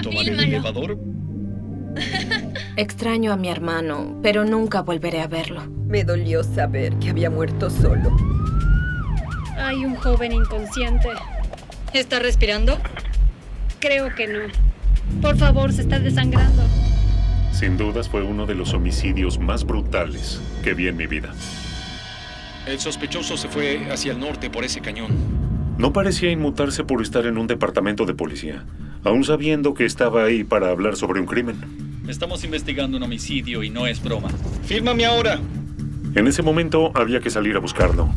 ¿Tomar el elevador? Extraño a mi hermano, pero nunca volveré a verlo. Me dolió saber que había muerto solo. Hay un joven inconsciente. ¿Está respirando? Creo que no. Por favor, se está desangrando. Sin dudas fue uno de los homicidios más brutales que vi en mi vida. El sospechoso se fue hacia el norte por ese cañón. No parecía inmutarse por estar en un departamento de policía, aún sabiendo que estaba ahí para hablar sobre un crimen. Estamos investigando un homicidio y no es broma. ¡Fírmame ahora! En ese momento había que salir a buscarlo.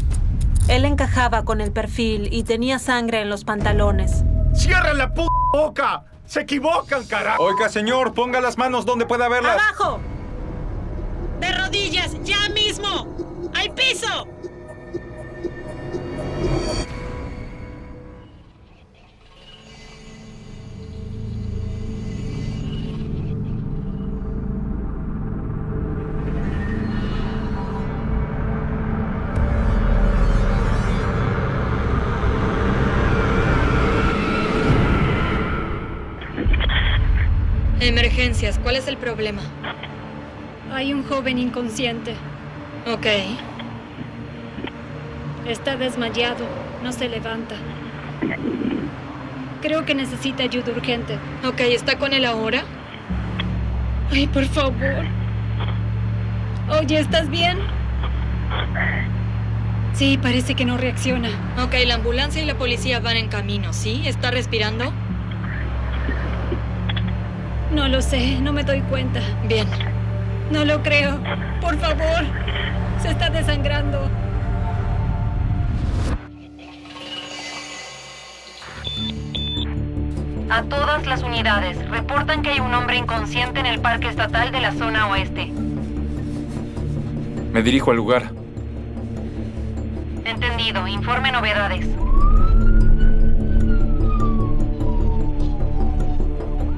Él encajaba con el perfil y tenía sangre en los pantalones. ¡Cierren la boca! ¡Se equivocan, carajo! Oiga, señor, ponga las manos donde pueda verlas. ¡Abajo! ¡De rodillas, ya mismo! ¡Al piso! Emergencias, ¿cuál es el problema? Hay un joven inconsciente. Ok. Está desmayado. No se levanta. Creo que necesita ayuda urgente. Ok, ¿está con él ahora? Ay, por favor. Oye, ¿estás bien? Sí, parece que no reacciona. Ok, la ambulancia y la policía van en camino, ¿sí? ¿Está respirando? No lo sé, no me doy cuenta. Bien. No lo creo. Por favor. Se está desangrando. A todas las unidades, reportan que hay un hombre inconsciente en el parque estatal de la zona oeste. Me dirijo al lugar. Entendido. Informe novedades.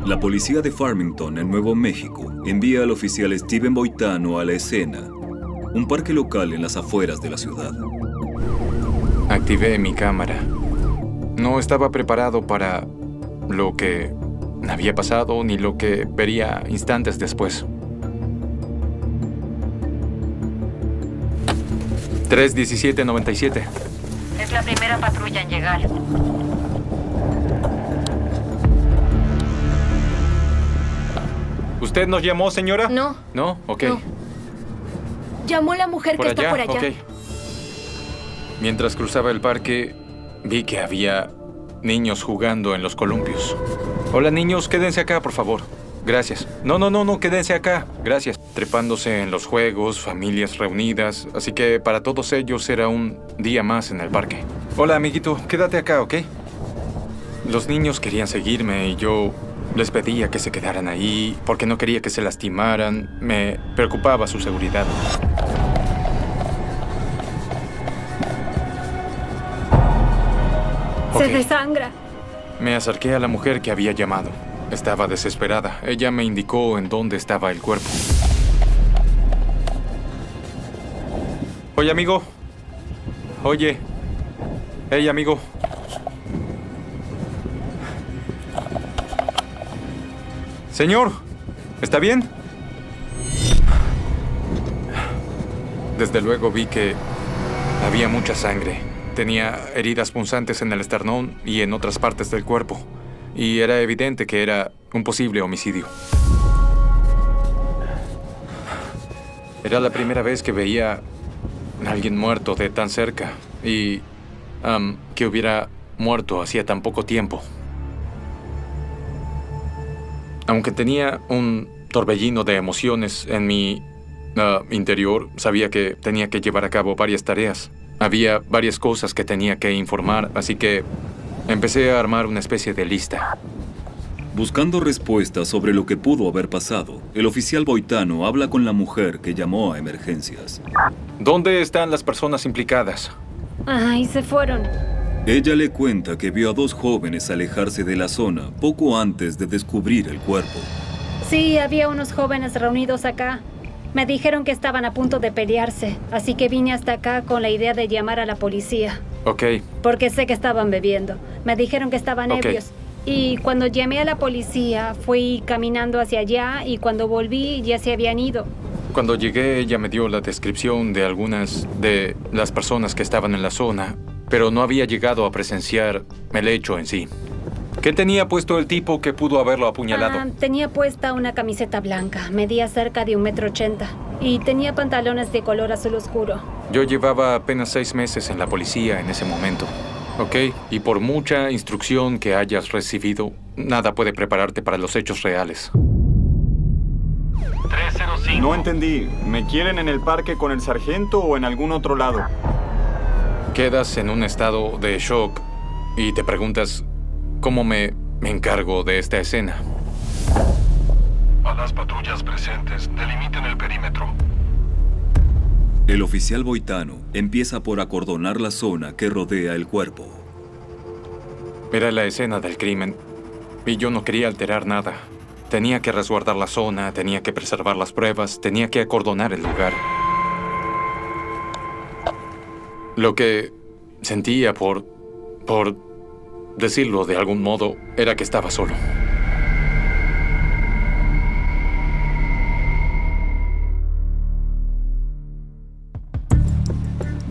La policía de Farmington, en Nuevo México, envía al oficial Steven Boitano a la escena, un parque local en las afueras de la ciudad. Activé mi cámara. No estaba preparado para lo que había pasado ni lo que vería instantes después. 31797. Es la primera patrulla en llegar. ¿Usted nos llamó, señora? No. ¿No? Ok. No. Llamó la mujer que está por allá. Ok. Mientras cruzaba el parque, vi que había niños jugando en los columpios. Hola, niños, quédense acá, por favor. Gracias. No, quédense acá. Gracias. Trepándose en los juegos, familias reunidas. Así que para todos ellos era un día más en el parque. Hola, amiguito, quédate acá, ¿ok? Los niños querían seguirme y yo les pedía que se quedaran ahí porque no quería que se lastimaran. Me preocupaba su seguridad. Se desangra. Me acerqué a la mujer que había llamado. Estaba desesperada. Ella me indicó en dónde estaba el cuerpo. Oye, amigo. Oye. Hey, amigo. Señor, ¿está bien? Desde luego vi que había mucha sangre. Tenía heridas punzantes en el esternón y en otras partes del cuerpo. Y era evidente que era un posible homicidio. Era la primera vez que veía a alguien muerto de tan cerca. Y que hubiera muerto hacía tan poco tiempo. Aunque tenía un torbellino de emociones en mi interior, sabía que tenía que llevar a cabo varias tareas. Había varias cosas que tenía que informar, así que empecé a armar una especie de lista. Buscando respuestas sobre lo que pudo haber pasado, el oficial Boitano habla con la mujer que llamó a emergencias. ¿Dónde están las personas implicadas? Ay, se fueron. Ella le cuenta que vio a dos jóvenes alejarse de la zona poco antes de descubrir el cuerpo. Sí, había unos jóvenes reunidos acá. Me dijeron que estaban a punto de pelearse, así que vine hasta acá con la idea de llamar a la policía. Ok. Porque sé que estaban bebiendo. Me dijeron que estaban ebrios Y cuando llamé a la policía, fui caminando hacia allá y cuando volví ya se habían ido. Cuando llegué, ella me dio la descripción de algunas de las personas que estaban en la zona, pero no había llegado a presenciar el hecho en sí. ¿Qué tenía puesto el tipo que pudo haberlo apuñalado? Tenía puesta una camiseta blanca, medía cerca de 1,80 m y tenía pantalones de color azul oscuro. Yo llevaba apenas 6 meses en la policía en ese momento. ¿Ok? Y por mucha instrucción que hayas recibido, nada puede prepararte para los hechos reales. 305. No entendí. ¿Me quieren en el parque con el sargento o en algún otro lado? Quedas en un estado de shock y te preguntas cómo me encargo de esta escena. A las patrullas presentes, delimiten el perímetro. El oficial Boitano empieza por acordonar la zona que rodea el cuerpo. Era la escena del crimen y yo no quería alterar nada. Tenía que resguardar la zona, tenía que preservar las pruebas, tenía que acordonar el lugar. Lo que sentía por decirlo de algún modo, era que estaba solo.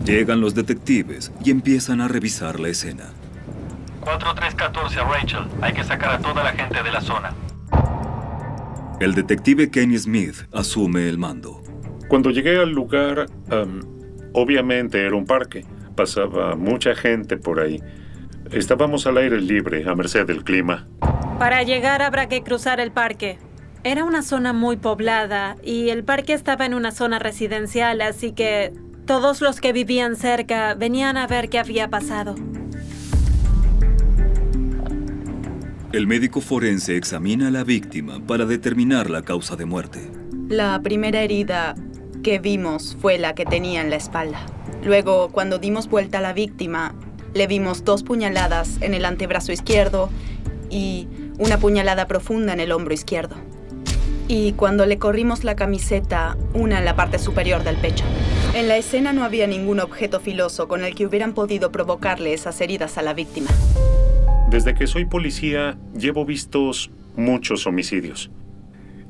Llegan los detectives y empiezan a revisar la escena. 4314 a Rachel. Hay que sacar a toda la gente de la zona. El detective Kenny Smith asume el mando. Cuando llegué al lugar, obviamente era un parque. Pasaba mucha gente por ahí. Estábamos al aire libre, a merced del clima. Para llegar habrá que cruzar el parque. Era una zona muy poblada y el parque estaba en una zona residencial, así que todos los que vivían cerca venían a ver qué había pasado. El médico forense examina a la víctima para determinar la causa de muerte. La primera herida que vimos fue la que tenía en la espalda. Luego, cuando dimos vuelta a la víctima, le vimos 2 puñaladas en el antebrazo izquierdo y una puñalada profunda en el hombro izquierdo. Y cuando le corrimos la camiseta, una en la parte superior del pecho. En la escena no había ningún objeto filoso con el que hubieran podido provocarle esas heridas a la víctima. Desde que soy policía, llevo vistos muchos homicidios.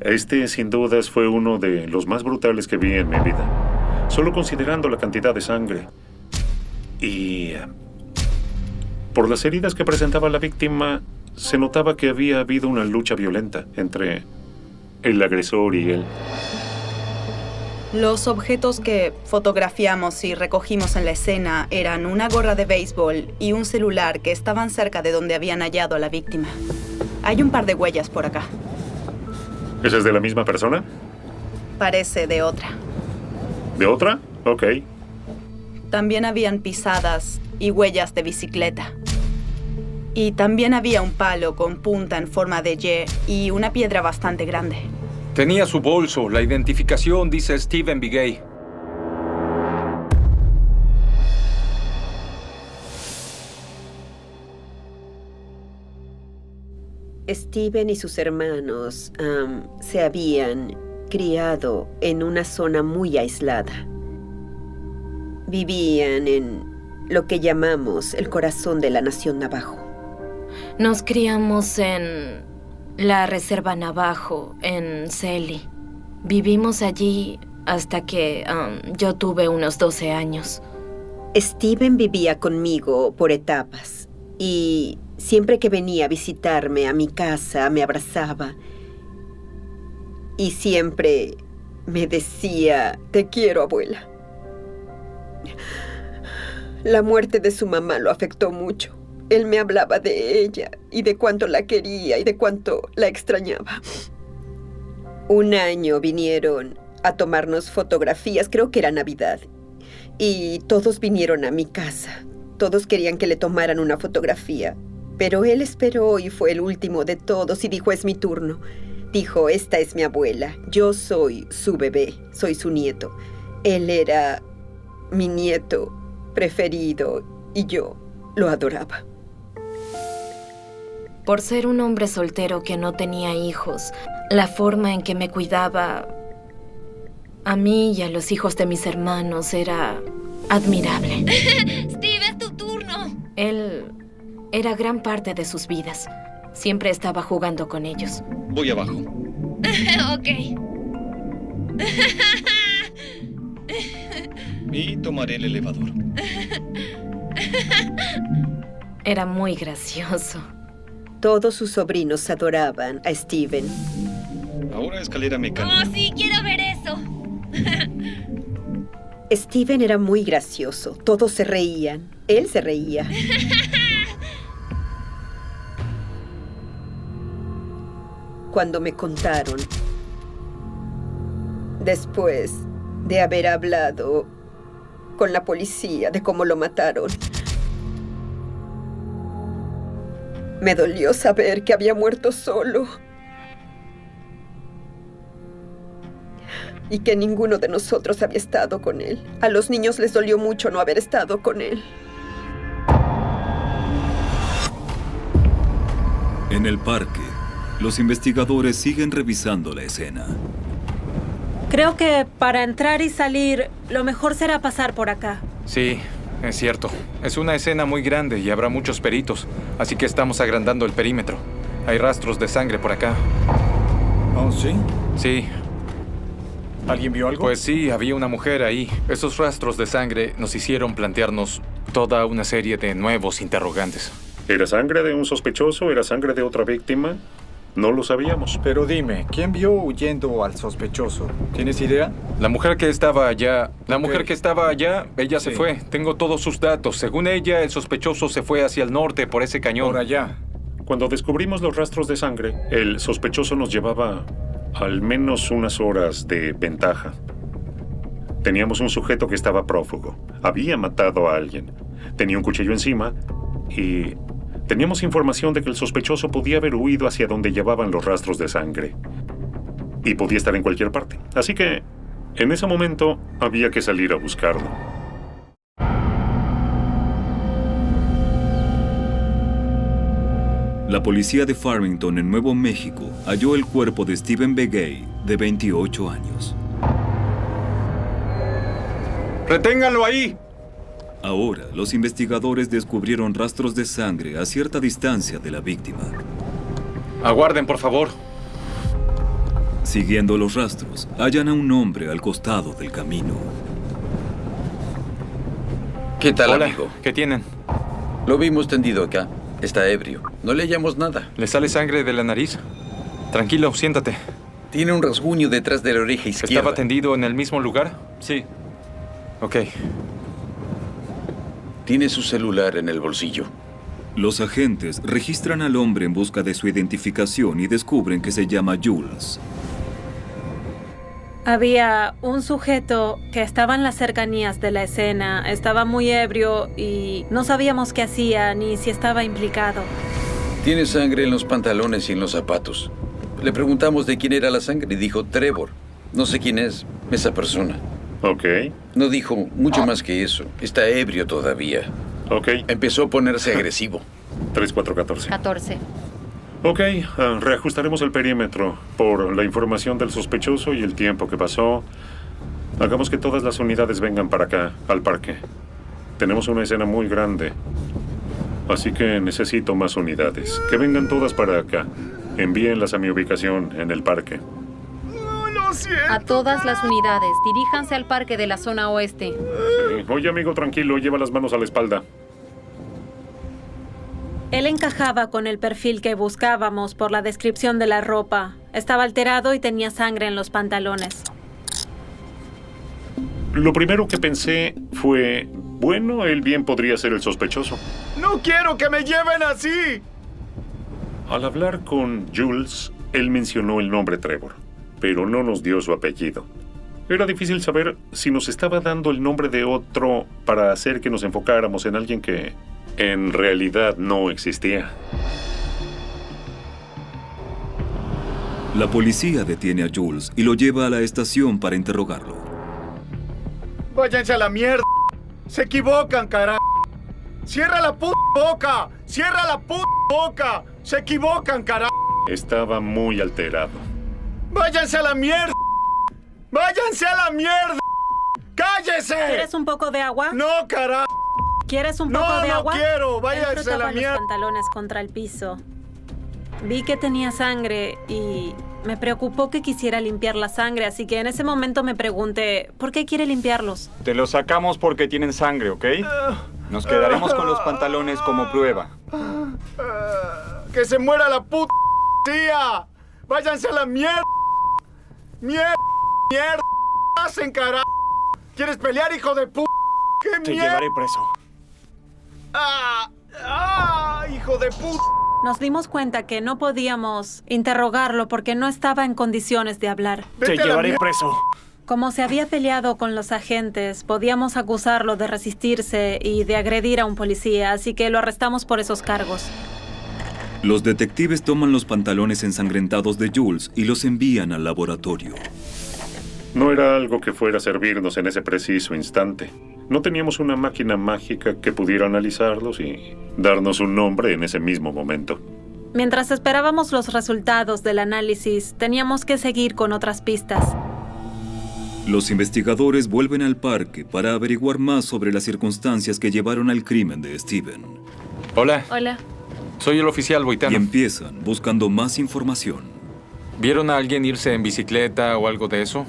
Este, sin dudas, fue uno de los más brutales que vi en mi vida. Solo considerando la cantidad de sangre. Y por las heridas que presentaba la víctima, se notaba que había habido una lucha violenta entre el agresor y él. Los objetos que fotografiamos y recogimos en la escena eran una gorra de béisbol y un celular que estaban cerca de donde habían hallado a la víctima. Hay un par de huellas por acá. ¿Esa es de la misma persona? Parece de otra. ¿De otra? Ok. También habían pisadas y huellas de bicicleta. Y también había un palo con punta en forma de Y y una piedra bastante grande. Tenía su bolso. La identificación dice Stephen Bigay. Steven y sus hermanos se habían criado en una zona muy aislada. Vivían en lo que llamamos el corazón de la nación Navajo. Nos criamos en la reserva Navajo, en Selly. Vivimos allí hasta que yo tuve unos 12 años. Steven vivía conmigo por etapas y siempre que venía a visitarme a mi casa me abrazaba y siempre me decía, "Te quiero, abuela". La muerte de su mamá lo afectó mucho. Él me hablaba de ella y de cuánto la quería y de cuánto la extrañaba. Un año vinieron a tomarnos fotografías, creo que era Navidad, y todos vinieron a mi casa. Todos querían que le tomaran una fotografía, pero él esperó y fue el último de todos y dijo, "Es mi turno". Dijo, "Esta es mi abuela, yo soy su bebé, soy su nieto". Él era mi nieto preferido y yo lo adoraba. Por ser un hombre soltero que no tenía hijos, la forma en que me cuidaba a mí y a los hijos de mis hermanos era admirable. Steve, es tu turno. Él era gran parte de sus vidas. Siempre estaba jugando con ellos. Voy abajo. Ok. Y tomaré el elevador. Era muy gracioso. Todos sus sobrinos adoraban a Steven. Ahora escalera mecánica. Oh, sí, quiero ver eso. Steven era muy gracioso. Todos se reían. Él se reía. Cuando me contaron, después de haber hablado con la policía de cómo lo mataron, me dolió saber que había muerto solo y que ninguno de nosotros había estado con él. A los niños les dolió mucho no haber estado con él. En el parque, los investigadores siguen revisando la escena. Creo que para entrar y salir, lo mejor será pasar por acá. Sí, es cierto. Es una escena muy grande y habrá muchos peritos, así que estamos agrandando el perímetro. Hay rastros de sangre por acá. ¿Oh, sí? Sí. ¿Alguien vio algo? Pues sí, había una mujer ahí. Esos rastros de sangre nos hicieron plantearnos toda una serie de nuevos interrogantes. ¿Era sangre de un sospechoso? ¿Era sangre de otra víctima? No lo sabíamos. Pero dime, ¿quién vio huyendo al sospechoso? ¿Tienes idea? La mujer que estaba allá... ella se Sí. fue. Tengo todos sus datos. Según ella, el sospechoso se fue hacia el norte por ese cañón. Por allá. Cuando descubrimos los rastros de sangre, el sospechoso nos llevaba al menos unas horas de ventaja. Teníamos un sujeto que estaba prófugo. Había matado a alguien. Tenía un cuchillo encima y teníamos información de que el sospechoso podía haber huido hacia donde llevaban los rastros de sangre. Y podía estar en cualquier parte. Así que, en ese momento, había que salir a buscarlo. La policía de Farmington, en Nuevo México, halló el cuerpo de Steven Begay, de 28 años. ¡Reténganlo ahí! Ahora, los investigadores descubrieron rastros de sangre a cierta distancia de la víctima. Aguarden, por favor. Siguiendo los rastros, hallan a un hombre al costado del camino. ¿Qué tal, Hola, amigo? ¿qué tienen? Lo vimos tendido acá. Está ebrio. No le hallamos nada. ¿Le sale sangre de la nariz? Tranquilo, siéntate. Tiene un rasguño detrás de la oreja izquierda. ¿Estaba tendido en el mismo lugar? Sí. Ok. Tiene su celular en el bolsillo. Los agentes registran al hombre en busca de su identificación y descubren que se llama Jules. Había un sujeto que estaba en las cercanías de la escena. Estaba muy ebrio y no sabíamos qué hacía ni si estaba implicado. Tiene sangre en los pantalones y en los zapatos. Le preguntamos de quién era la sangre y dijo Trevor. No sé quién es esa persona. Ok. No dijo mucho más que eso. Está ebrio todavía. Ok. Empezó a ponerse agresivo. 3414. 14. Ok, reajustaremos el perímetro por la información del sospechoso y el tiempo que pasó. Hagamos que todas las unidades vengan para acá, al parque. Tenemos una escena muy grande, así que necesito más unidades. Que vengan todas para acá. Envíenlas a mi ubicación en el parque. A todas las unidades, diríjanse al parque de la zona oeste. Sí. Oye, amigo, tranquilo, lleva las manos a la espalda. Él encajaba con el perfil que buscábamos por la descripción de la ropa. Estaba alterado y tenía sangre en los pantalones. Lo primero que pensé fue, bueno, él bien podría ser el sospechoso. ¡No quiero que me lleven así! Al hablar con Jules, él mencionó el nombre Trevor, pero no nos dio su apellido. Era difícil saber si nos estaba dando el nombre de otro para hacer que nos enfocáramos en alguien que en realidad no existía. La policía detiene a Jules y lo lleva a la estación para interrogarlo. ¡Váyanse a la mierda! ¡Se equivocan, carajo! ¡Cierra la puta boca! ¡Cierra la puta boca! ¡Se equivocan, carajo! Estaba muy alterado. ¡Váyanse a la mierda! ¡Váyanse a la mierda! ¡Cállese! ¿Quieres un poco de agua? ¡No, carajo! ¿Quieres un poco de agua? No quiero. Él Váyanse a frotaba la mierda. los pantalones contra el piso. Vi que tenía sangre y me preocupó que quisiera limpiar la sangre, así que en ese momento me pregunté, ¿por qué quiere limpiarlos? Te los sacamos porque tienen sangre, ¿ok? Nos quedaremos con los pantalones como prueba. ¡Que se muera la puta policía! ¡Váyanse a la mierda! ¡Mierda! ¡Mierda! ¡Hacen carajo! ¿Quieres pelear, hijo de puta? ¡Qué mierda! Te llevaré preso. ¡Hijo de puta! Nos dimos cuenta que no podíamos interrogarlo porque no estaba en condiciones de hablar. Te llevaré preso. Como se había peleado con los agentes, podíamos acusarlo de resistirse y de agredir a un policía, así que lo arrestamos por esos cargos. Los detectives toman los pantalones ensangrentados de Jules y los envían al laboratorio. No era algo que fuera a servirnos en ese preciso instante. No teníamos una máquina mágica que pudiera analizarlos y darnos un nombre en ese mismo momento. Mientras esperábamos los resultados del análisis, teníamos que seguir con otras pistas. Los investigadores vuelven al parque para averiguar más sobre las circunstancias que llevaron al crimen de Steven. Hola. Hola. Soy el oficial Boitano. Y empiezan buscando más información. ¿Vieron a alguien irse en bicicleta o algo de eso?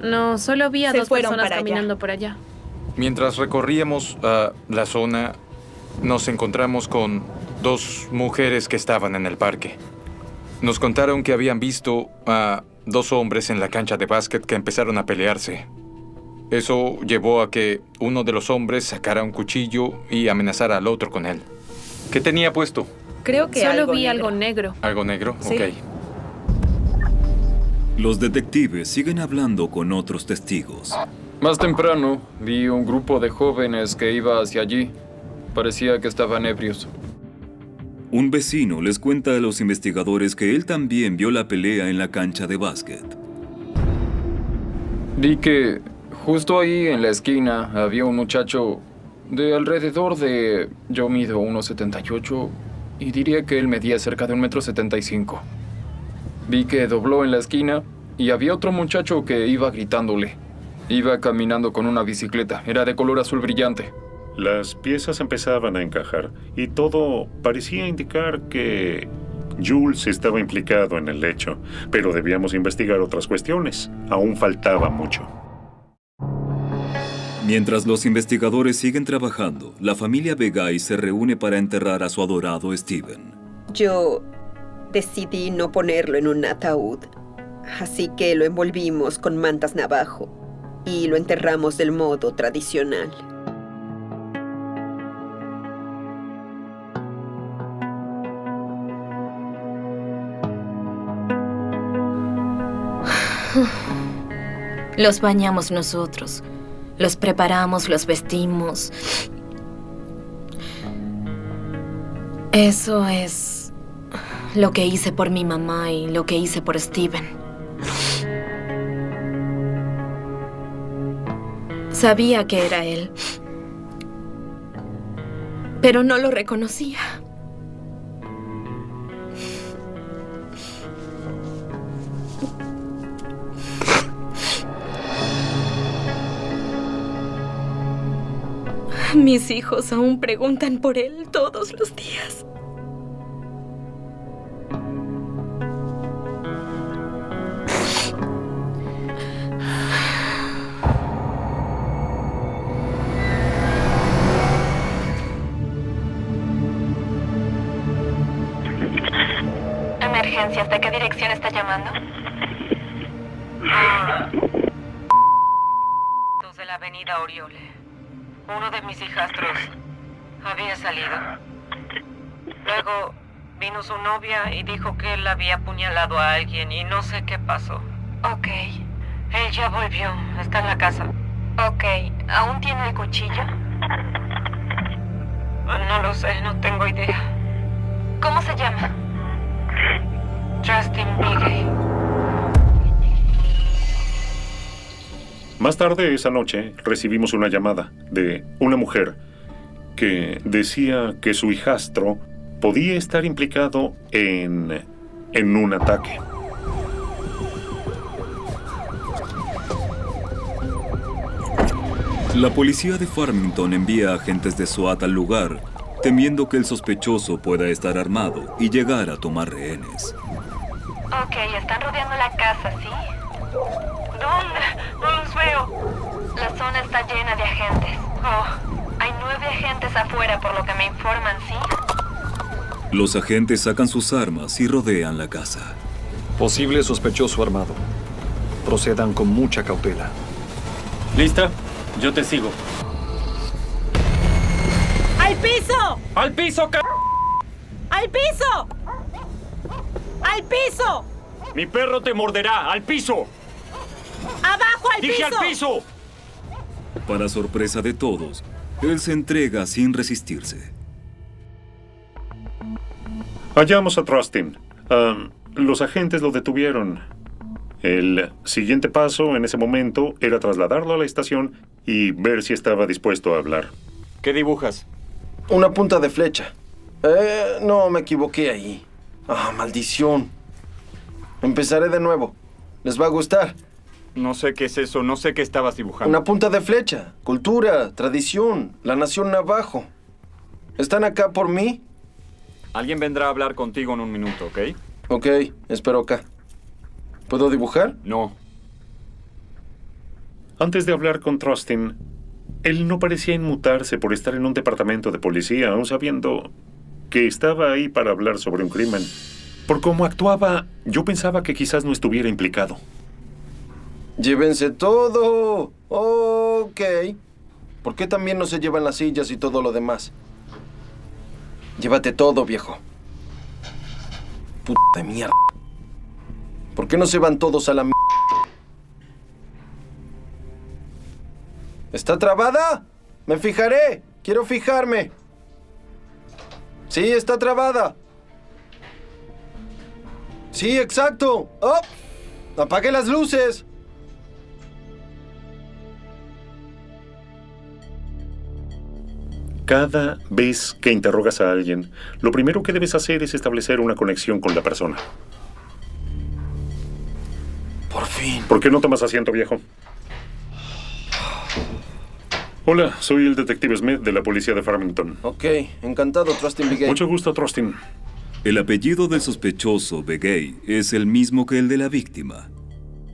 No, solo vi a Se dos fueron personas para allá. caminando por allá. Mientras recorríamos la zona, nos encontramos con dos mujeres que estaban en el parque. Nos contaron que habían visto a dos hombres en la cancha de básquet que empezaron a pelearse. Eso llevó a que uno de los hombres sacara un cuchillo y amenazara al otro con él. ¿Qué tenía puesto? Creo que Solo algo vi negro. algo negro. ¿Algo negro? Sí. Ok. Los detectives siguen hablando con otros testigos. Más temprano, vi un grupo de jóvenes que iba hacia allí. Parecía que estaban ebrios. Un vecino les cuenta a los investigadores que él también vio la pelea en la cancha de básquet. Vi que justo ahí en la esquina había un muchacho de alrededor de... Yo mido 1,78 y diría que él medía cerca de 1,75 m. Vi que dobló en la esquina y había otro muchacho que iba gritándole. Iba caminando con una bicicleta. Era de color azul brillante. Las piezas empezaban a encajar y todo parecía indicar que Jules estaba implicado en el hecho, pero debíamos investigar otras cuestiones. Aún faltaba mucho. Mientras los investigadores siguen trabajando, la familia Begay se reúne para enterrar a su adorado Steven. Yo decidí no ponerlo en un ataúd, así que lo envolvimos con mantas navajo y lo enterramos del modo tradicional. Los bañamos nosotros. Los preparamos, los vestimos. Eso es lo que hice por mi mamá y lo que hice por Steven. Sabía que era él, pero no lo reconocía. Mis hijos aún preguntan por él todos los días. Emergencias, ¿de qué dirección está llamando? De la avenida Oriole. Uno de mis hijastros había salido. Luego vino su novia y dijo que él había apuñalado a alguien y no sé qué pasó. Ok. Él ya volvió. Está en la casa. Ok. ¿Aún tiene el cuchillo? No lo sé, no tengo idea. ¿Cómo se llama? Justin Bigay. Más tarde esa noche recibimos una llamada de una mujer que decía que su hijastro podía estar implicado en un ataque. La policía de Farmington envía agentes de SWAT al lugar temiendo que el sospechoso pueda estar armado y llegar a tomar rehenes. Ok, están rodeando la casa, ¿sí? ¿Dónde? No los veo. La zona está llena de agentes. Oh, hay 9 agentes afuera por lo que me informan, ¿sí? Los agentes sacan sus armas y rodean la casa. Posible sospechoso armado. Procedan con mucha cautela. ¿Lista? Yo te sigo. ¡Al piso! ¡Al piso, ¡Al piso! ¡Al piso! ¡Mi perro te morderá! ¡Al piso! ¡Abajo al ¡Dije piso! al piso! Para sorpresa de todos, él se entrega sin resistirse. Hallamos a Trustin. Los agentes lo detuvieron. El siguiente paso en ese momento era trasladarlo a la estación y ver si estaba dispuesto a hablar. ¿Qué dibujas? Una punta de flecha. No, me equivoqué ahí. Ah, maldición. Empezaré de nuevo. ¿Les va a gustar? No sé qué es eso, no sé qué estabas dibujando. Una punta de flecha. Cultura, tradición, la nación navajo. ¿Están acá por mí? Alguien vendrá a hablar contigo en un minuto, ¿ok? Ok, espero acá. ¿Puedo dibujar? No. Antes de hablar con Trustin, él no parecía inmutarse por estar en un departamento de policía, aún sabiendo que estaba ahí para hablar sobre un crimen. Por cómo actuaba, yo pensaba que quizás no estuviera implicado. Llévense todo. Ok. ¿Por qué también no se llevan las sillas y todo lo demás? Llévate todo, viejo. Puta de mierda. ¿Por qué no se van todos a la mierda? ¿Está trabada? Me fijaré. Quiero fijarme. Sí, está trabada. Sí, exacto. ¡Oh! ¡Apague las luces! Cada vez que interrogas a alguien, lo primero que debes hacer es establecer una conexión con la persona. Por fin. ¿Por qué no tomas asiento, viejo? Hola, soy el detective Smith de la policía de Farmington. Ok, encantado, Trustin Begay. Mucho gusto, Trustin. El apellido del sospechoso, Begay, es el mismo que el de la víctima.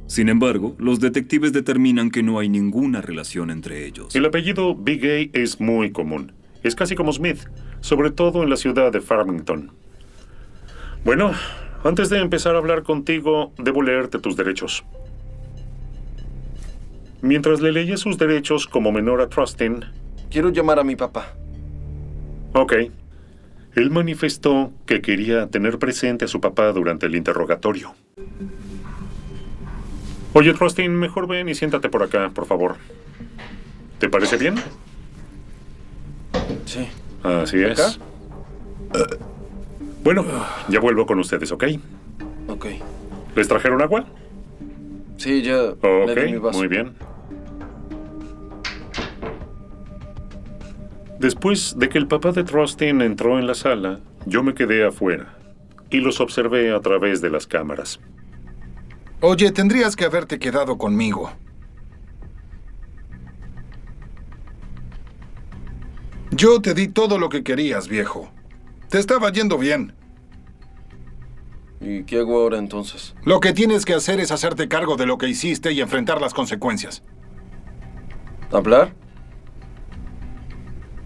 Sin embargo, los detectives determinan que no hay ninguna relación entre ellos. El apellido Begay es muy común. Es casi como Smith, sobre todo en la ciudad de Farmington. Bueno, antes de empezar a hablar contigo, debo leerte tus derechos. Mientras le leía sus derechos como menor a Trustin... Quiero llamar a mi papá. Ok. Él manifestó que quería tener presente a su papá durante el interrogatorio. Oye, Trustin, mejor ven y siéntate por acá, por favor. ¿Te parece bien? Sí. Así es. ¿Acá? Bueno, ya vuelvo con ustedes, ¿ok? Ok. ¿Les trajeron agua? Sí, ya le di mi vaso. Muy bien. Después de que el papá de Trustin entró en la sala, yo me quedé afuera y los observé a través de las cámaras. Oye, tendrías que haberte quedado conmigo. Yo te di todo lo que querías, viejo. Te estaba yendo bien. ¿Y qué hago ahora entonces? Lo que tienes que hacer es hacerte cargo de lo que hiciste y enfrentar las consecuencias. ¿Hablar?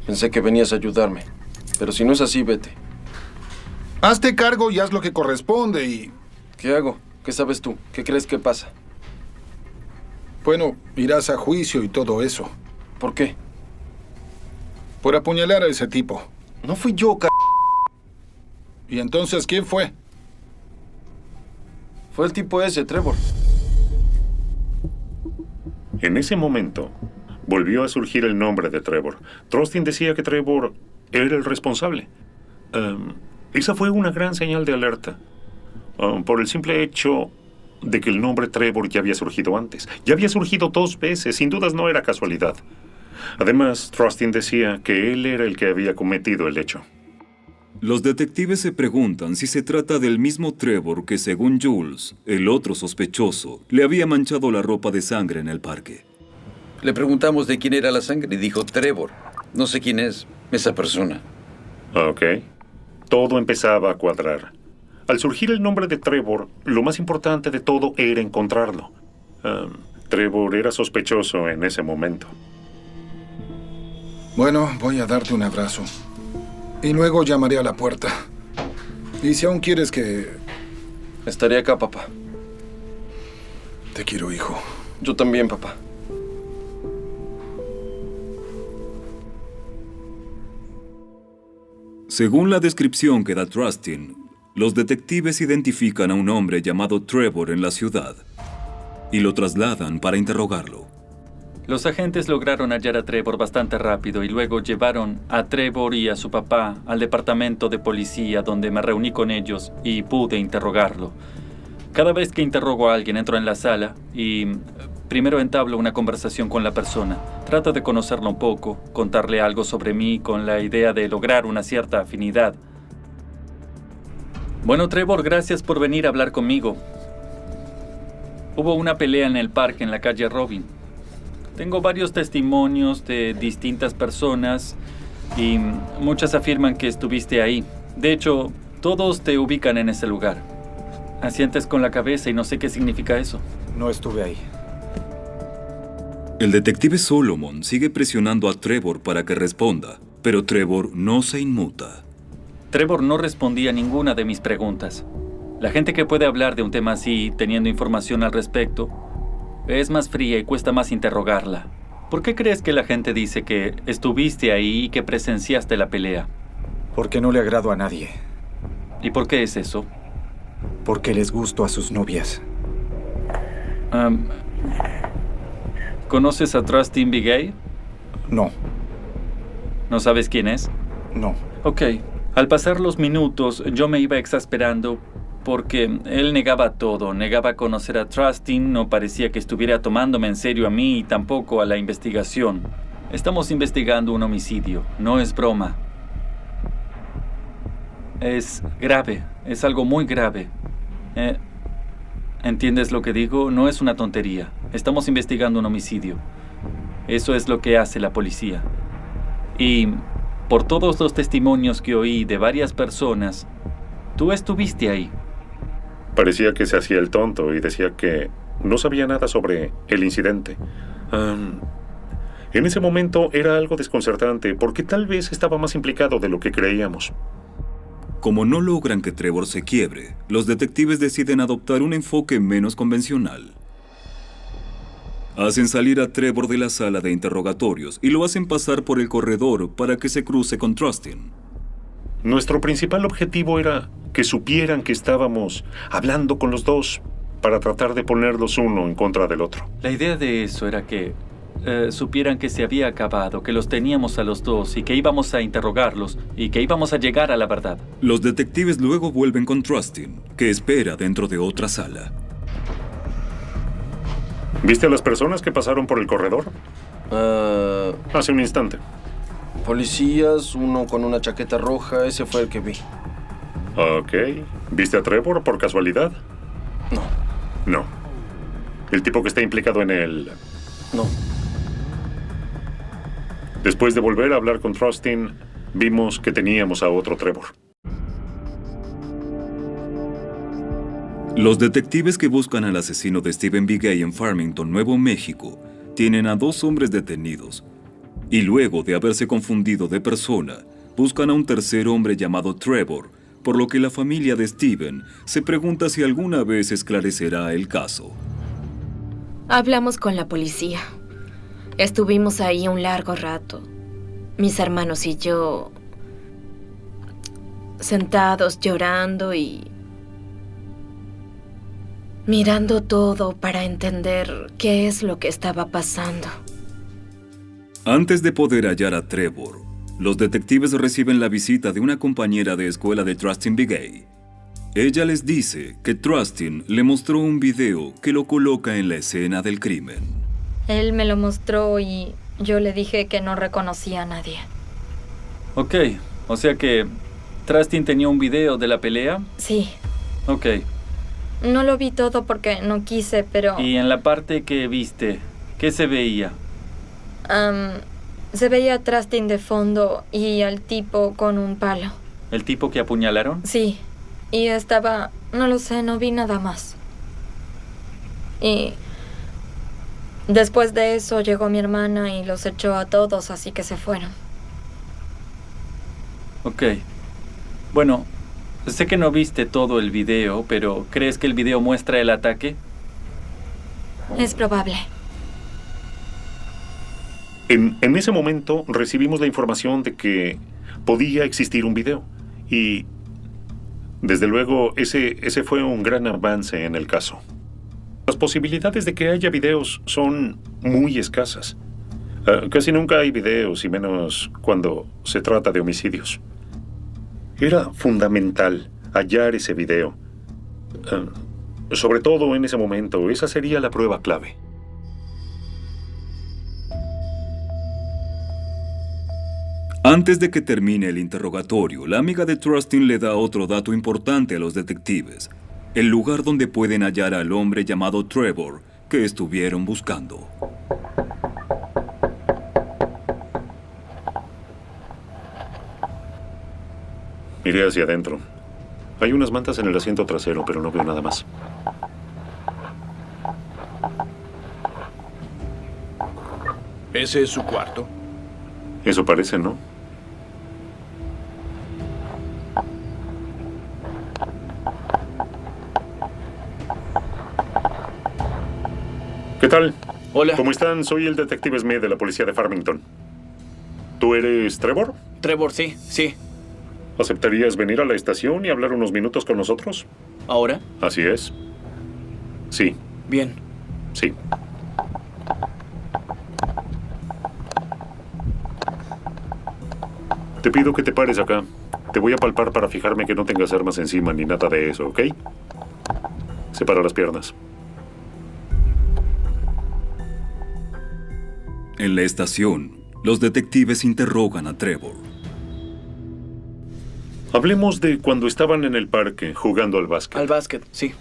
Pensé que venías a ayudarme. Pero si no es así, vete. Hazte cargo y haz lo que corresponde y... ¿Qué hago? ¿Qué sabes tú? ¿Qué crees que pasa? Bueno, irás a juicio y todo eso. ¿Por qué? Por apuñalar a ese tipo. No fui yo, ¿Y entonces quién fue? Fue el tipo ese, Trevor. En ese momento, volvió a surgir el nombre de Trevor. Trustin decía que Trevor era el responsable. Esa fue una gran señal de alerta. Por el simple hecho de que el nombre Trevor ya había surgido antes. Ya había surgido 2 veces, sin dudas no era casualidad. Además, Trustin decía que él era el que había cometido el hecho. Los detectives se preguntan si se trata del mismo Trevor que, según Jules, el otro sospechoso, le había manchado la ropa de sangre en el parque. Le preguntamos de quién era la sangre y dijo Trevor. No sé quién es esa persona. Ok. Todo empezaba a cuadrar. Al surgir el nombre de Trevor, lo más importante de todo era encontrarlo. Trevor era sospechoso en ese momento. Bueno, voy a darte un abrazo. Y luego llamaré a la puerta. Y si aún quieres que... Estaré acá, papá. Te quiero, hijo. Yo también, papá. Según la descripción que da Trustin, los detectives identifican a un hombre llamado Trevor en la ciudad y lo trasladan para interrogarlo. Los agentes lograron hallar a Trevor bastante rápido y luego llevaron a Trevor y a su papá al departamento de policía, donde me reuní con ellos y pude interrogarlo. Cada vez que interrogo a alguien entro en la sala y primero entablo una conversación con la persona. Trato de conocerlo un poco, contarle algo sobre mí con la idea de lograr una cierta afinidad. Bueno, Trevor, gracias por venir a hablar conmigo. Hubo una pelea en el parque en la calle Robin. Tengo varios testimonios de distintas personas y muchas afirman que estuviste ahí. De hecho, todos te ubican en ese lugar. Asientes con la cabeza y no sé qué significa eso. No estuve ahí. El detective Solomon sigue presionando a Trevor para que responda, pero Trevor no se inmuta. Trevor no respondía a ninguna de mis preguntas. La gente que puede hablar de un tema así, teniendo información al respecto, es más fría y cuesta más interrogarla. ¿Por qué crees que la gente dice que estuviste ahí y que presenciaste la pelea? Porque no le agrado a nadie. ¿Y por qué es eso? Porque les gusto a sus novias. ¿Conoces a Trustin Bigay? No. ¿No sabes quién es? No. Ok. Al pasar los minutos, yo me iba exasperando porque él negaba todo. Negaba conocer a Trustin, no parecía que estuviera tomándome en serio a mí y tampoco a la investigación. Estamos investigando un homicidio, no es broma. Es grave, es algo muy grave. ¿Entiendes lo que digo? No es una tontería. Estamos investigando un homicidio. Eso es lo que hace la policía. Y por todos los testimonios que oí de varias personas, tú estuviste ahí. Parecía que se hacía el tonto y decía que no sabía nada sobre el incidente. En ese momento era algo desconcertante porque tal vez estaba más implicado de lo que creíamos. Como no logran que Trevor se quiebre, los detectives deciden adoptar un enfoque menos convencional. Hacen salir a Trevor de la sala de interrogatorios y lo hacen pasar por el corredor para que se cruce con Trustin. Nuestro principal objetivo era que supieran que estábamos hablando con los dos para tratar de ponerlos uno en contra del otro. La idea de eso era que supieran que se había acabado, que los teníamos a los dos y que íbamos a interrogarlos y que íbamos a llegar a la verdad. Los detectives luego vuelven con Trustin, que espera dentro de otra sala. ¿Viste a las personas que pasaron por el corredor? Hace un instante. Policías, uno con una chaqueta roja, ese fue el que vi. Ok. ¿Viste a Trevor por casualidad? No. No. ¿El tipo que está implicado en el...? No. Después de volver a hablar con Trustin, vimos que teníamos a otro Trevor. Los detectives que buscan al asesino de Stephen Bigay en Farmington, Nuevo México, tienen a 2 hombres detenidos. Y luego de haberse confundido de persona, buscan a un tercer hombre llamado Trevor, por lo que la familia de Stephen se pregunta si alguna vez esclarecerá el caso. Hablamos con la policía. Estuvimos ahí un largo rato. Mis hermanos y yo, sentados llorando y mirando todo para entender qué es lo que estaba pasando. Antes de poder hallar a Trevor, los detectives reciben la visita de una compañera de escuela de Trustin Bigay. Ella les dice que Trustin le mostró un video que lo coloca en la escena del crimen. Él me lo mostró y yo le dije que no reconocía a nadie. Ok, o sea que Trustin tenía un video de la pelea. Sí. Ok. No lo vi todo porque no quise, pero... Y en la parte que viste, ¿qué se veía? Se veía a Trustin de fondo y al tipo con un palo. ¿El tipo que apuñalaron? Sí. Y estaba... no lo sé, no vi nada más. Y... después de eso llegó mi hermana y los echó a todos, así que se fueron. Ok. Bueno, sé que no viste todo el video, pero ¿crees que el video muestra el ataque? Es probable. En ese momento recibimos la información de que podía existir un video. Y, desde luego, ese fue un gran avance en el caso. Las posibilidades de que haya videos son muy escasas. Casi nunca hay videos, y menos cuando se trata de homicidios. Era fundamental hallar ese video. Sobre todo en ese momento, esa sería la prueba clave. Antes de que termine el interrogatorio, la amiga de Trustin le da otro dato importante a los detectives. El lugar donde pueden hallar al hombre llamado Trevor, que estuvieron buscando. Miré hacia adentro. Hay unas mantas en el asiento trasero, pero no veo nada más. ¿Ese es su cuarto? Eso parece, ¿no? ¿Qué tal? Hola. ¿Cómo están? Soy el detective Smith de la policía de Farmington. ¿Tú eres Trevor? Trevor, sí. ¿Aceptarías venir a la estación y hablar unos minutos con nosotros? ¿Ahora? Así es. Sí. Bien. Sí. Te pido que te pares acá. Te voy a palpar para fijarme que no tengas armas encima ni nada de eso, ¿ok? Separa las piernas. En la estación, los detectives interrogan a Trevor. Hablemos de cuando estaban en el parque jugando al básquet. Al básquet, sí.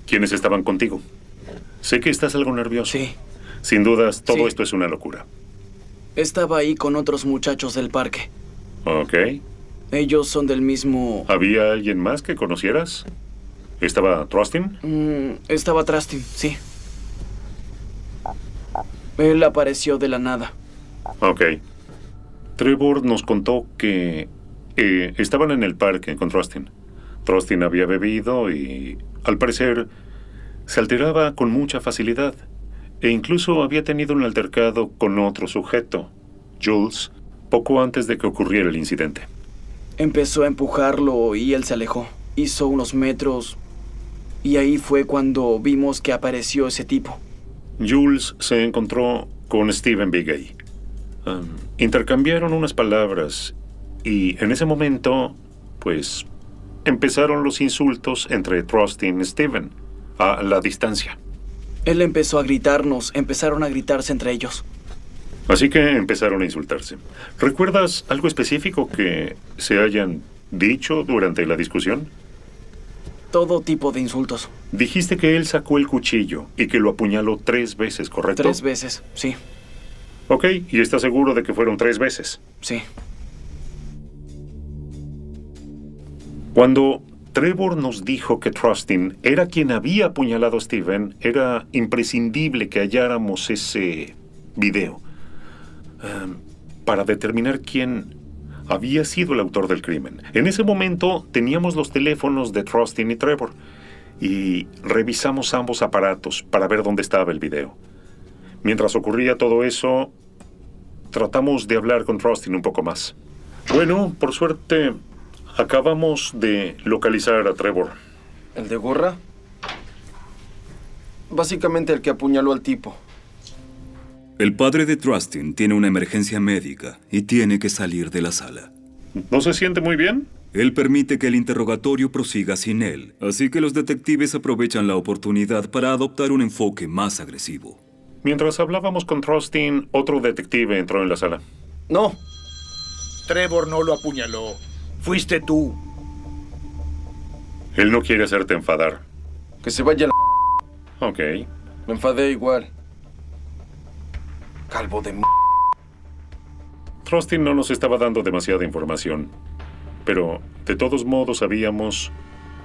¿Quiénes estaban contigo? Sé que estás algo nervioso. Sí. Sin dudas, todo esto es una locura. Estaba ahí con otros muchachos del parque. Ok. Ellos son del mismo... ¿Había alguien más que conocieras? ¿Estaba Trustin? Estaba Trustin, sí. Él apareció de la nada. Ok. Trevor nos contó que estaban en el parque con Trustin. Trustin había bebido y, al parecer, se alteraba con mucha facilidad. E incluso había tenido un altercado con otro sujeto, Jules, poco antes de que ocurriera el incidente. Empezó a empujarlo y él se alejó. Hizo unos metros y ahí fue cuando vimos que apareció ese tipo. Jules se encontró con Stephen Bigay. Intercambiaron unas palabras y en ese momento, pues, empezaron los insultos entre Trustin y Stephen, a la distancia. Él empezó a gritarnos, empezaron a gritarse entre ellos. Así que empezaron a insultarse. ¿Recuerdas algo específico que se hayan dicho durante la discusión? Todo tipo de insultos. Dijiste que él sacó el cuchillo y que lo apuñaló 3 veces, ¿correcto? 3 veces, sí. Ok, ¿y estás seguro de que fueron 3 veces? Sí. Cuando Trevor nos dijo que Trustin era quien había apuñalado a Stephen, era imprescindible que halláramos ese video para determinar quién había sido el autor del crimen. En ese momento teníamos los teléfonos de Trustin y Trevor y revisamos ambos aparatos para ver dónde estaba el video. Mientras ocurría todo eso, tratamos de hablar con Trustin un poco más. Bueno, por suerte, acabamos de localizar a Trevor. ¿El de gorra? Básicamente el que apuñaló al tipo. El padre de Trustin tiene una emergencia médica y tiene que salir de la sala. ¿No se siente muy bien? Él permite que el interrogatorio prosiga sin él, así que los detectives aprovechan la oportunidad para adoptar un enfoque más agresivo. Mientras hablábamos con Trustin, otro detective entró en la sala. No. Trevor no lo apuñaló. Fuiste tú. Él no quiere hacerte enfadar. Que se vaya la... Ok. Me enfadé igual. Calvo de... Trustin no nos estaba dando demasiada información, pero de todos modos sabíamos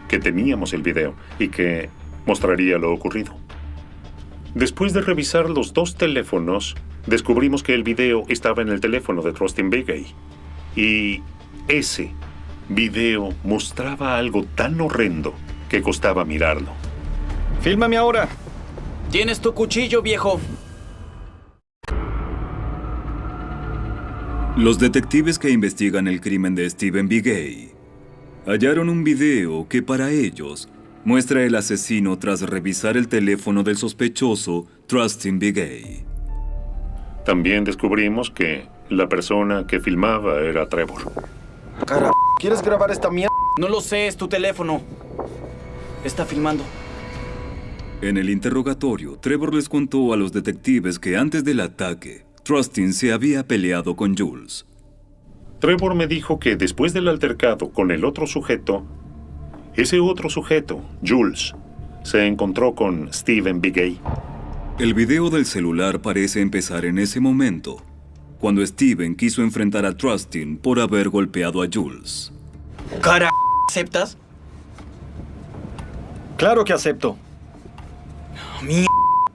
que teníamos el video y que mostraría lo ocurrido. Después de revisar los dos teléfonos, descubrimos que el video estaba en el teléfono de Trustin Bigay. Y ese video mostraba algo tan horrendo que costaba mirarlo. ¡Fílmame ahora! ¿Tienes tu cuchillo, viejo? Los detectives que investigan el crimen de Stephen Bigay hallaron un video que para ellos muestra el asesino tras revisar el teléfono del sospechoso Trustin Bigay. También descubrimos que la persona que filmaba era Trevor. Cara, ¿quieres grabar esta mierda? No lo sé, es tu teléfono. Está filmando. En el interrogatorio, Trevor les contó a los detectives que antes del ataque, Trustin se había peleado con Jules. Trevor me dijo que después del altercado con el otro sujeto, ese otro sujeto, Jules, se encontró con Stephen Bigay. El video del celular parece empezar en ese momento, cuando Stephen quiso enfrentar a Trustin por haber golpeado a Jules. Cara, ¿aceptas? Claro que acepto.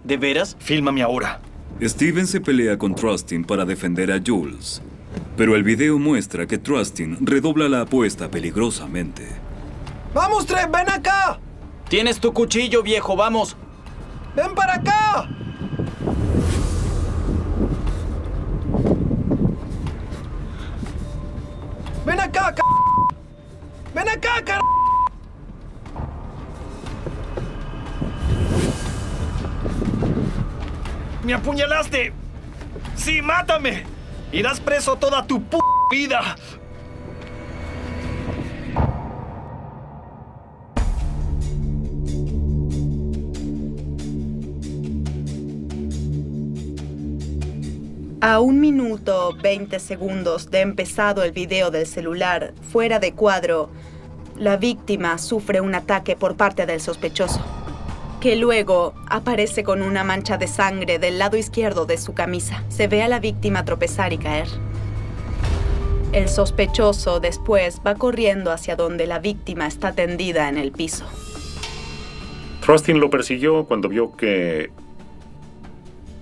¿De veras? Fílmame ahora. Stephen se pelea con Trustin para defender a Jules, pero el video muestra que Trustin redobla la apuesta peligrosamente. ¡Vamos, Trev! ¡Ven acá! Tienes tu cuchillo, viejo, vamos. ¡Ven para acá! ¡Ven acá, c***! ¡Ven acá, c***! ¡Me apuñalaste! ¡Sí, mátame! Irás preso toda tu vida. A 1 minuto 20 segundos de empezado el video del celular, fuera de cuadro, la víctima sufre un ataque por parte del sospechoso, que luego aparece con una mancha de sangre del lado izquierdo de su camisa. Se ve a la víctima tropezar y caer. El sospechoso después va corriendo hacia donde la víctima está tendida en el piso. Trustin lo persiguió cuando vio que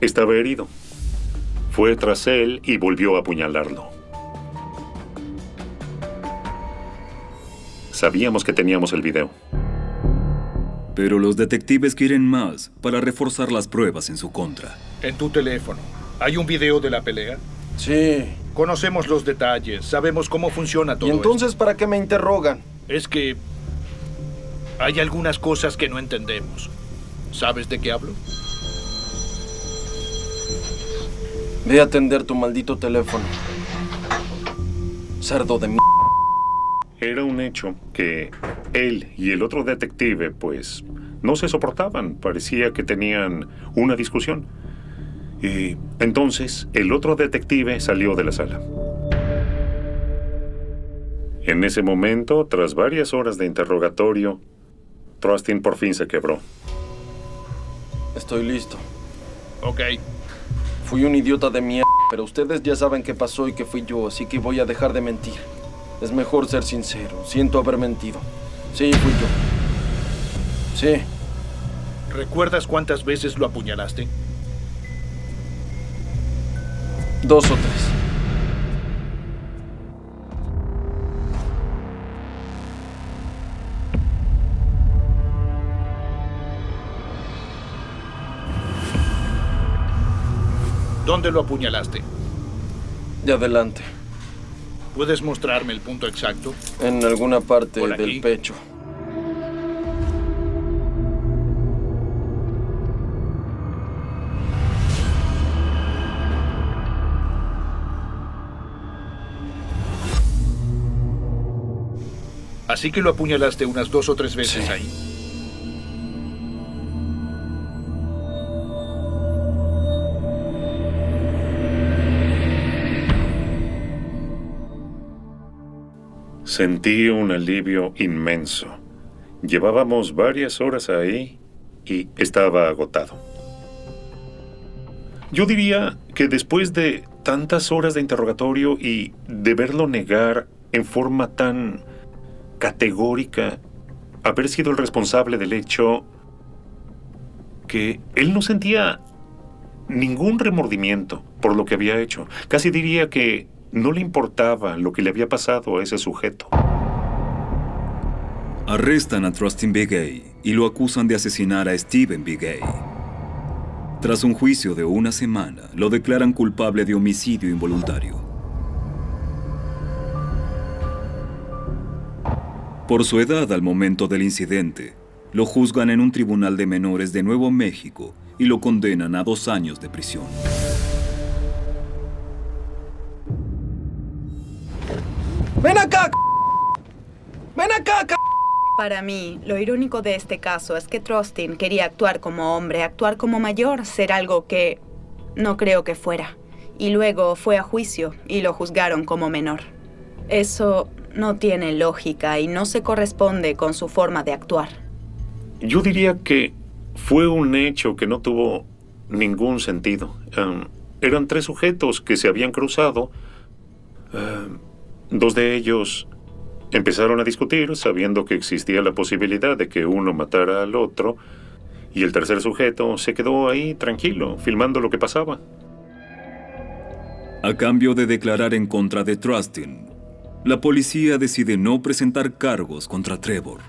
estaba herido. Fue tras él y volvió a apuñalarlo. Sabíamos que teníamos el video. Pero los detectives quieren más para reforzar las pruebas en su contra. En tu teléfono, ¿hay un video de la pelea? Sí. Conocemos los detalles, sabemos cómo funciona todo. ¿Y entonces esto. para qué me interrogan? Es que hay algunas cosas que no entendemos. ¿Sabes de qué hablo? Ve a atender tu maldito teléfono. Cerdo de m***. Era un hecho que él y el otro detective, pues, no se soportaban. Parecía que tenían una discusión. Y entonces el otro detective salió de la sala. En ese momento, tras varias horas de interrogatorio, Trustin por fin se quebró. Estoy listo. Ok. Fui un idiota de mierda, pero ustedes ya saben qué pasó y que fui yo, así que voy a dejar de mentir. Es mejor ser sincero. Siento haber mentido. Sí, fui yo. Sí. ¿Recuerdas cuántas veces lo apuñalaste? 2 o 3. ¿Dónde lo apuñalaste? De adelante. ¿Puedes mostrarme el punto exacto? En alguna parte del pecho. Así que lo apuñalaste unas 2 o 3 veces ahí. Sentí un alivio inmenso. Llevábamos varias horas ahí y estaba agotado. Yo diría que después de tantas horas de interrogatorio y de verlo negar en forma tan categórica haber sido el responsable del hecho, que él no sentía ningún remordimiento por lo que había hecho. Casi diría que no le importaba lo que le había pasado a ese sujeto. Arrestan a Trustin Bigay y lo acusan de asesinar a Stephen Bigay. Tras un juicio de 1 semana, lo declaran culpable de homicidio involuntario. Por su edad al momento del incidente, lo juzgan en un tribunal de menores de Nuevo México y lo condenan a 2 años de prisión. ¡Ven acá! ¡Ven acá! Para mí, lo irónico de este caso es que Trustin quería actuar como hombre, actuar como mayor, ser algo que no creo que fuera. Y luego fue a juicio y lo juzgaron como menor. Eso no tiene lógica y no se corresponde con su forma de actuar. Yo diría que fue un hecho que no tuvo ningún sentido. Eran 3 sujetos que se habían cruzado. 2 de ellos empezaron a discutir sabiendo que existía la posibilidad de que uno matara al otro, y el tercer sujeto se quedó ahí tranquilo, filmando lo que pasaba. A cambio de declarar en contra de Trustin, la policía decide no presentar cargos contra Trevor.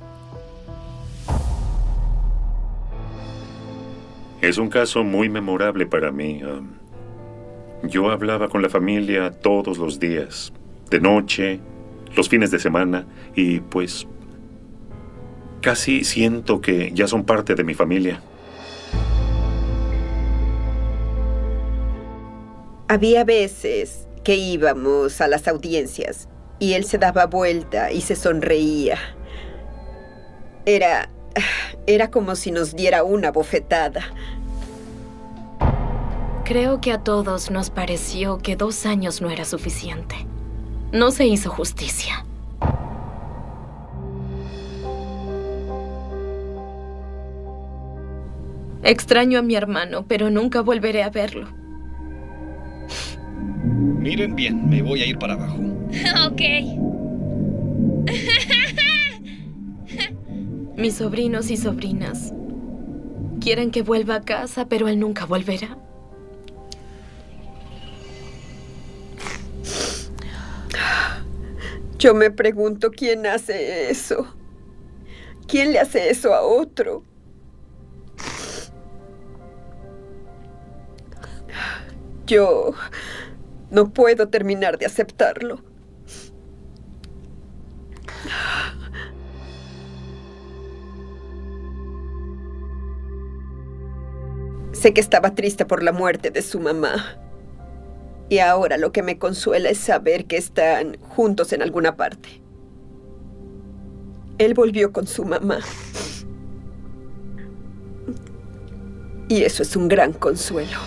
Es un caso muy memorable para mí. Yo hablaba con la familia todos los días, de noche, los fines de semana, y pues casi siento que ya son parte de mi familia. Había veces que íbamos a las audiencias y él se daba vuelta y se sonreía. Era como si nos diera una bofetada. Creo que a todos nos pareció que 2 años no era suficiente. No se hizo justicia. Extraño a mi hermano, pero nunca volveré a verlo. Miren bien, me voy a ir para abajo. Ok. Mis sobrinos y sobrinas quieren que vuelva a casa, pero él nunca volverá. Yo me pregunto quién hace eso. ¿Quién le hace eso a otro? Yo no puedo terminar de aceptarlo. Sé que estaba triste por la muerte de su mamá. Y ahora lo que me consuela es saber que están juntos en alguna parte. Él volvió con su mamá. Y eso es un gran consuelo.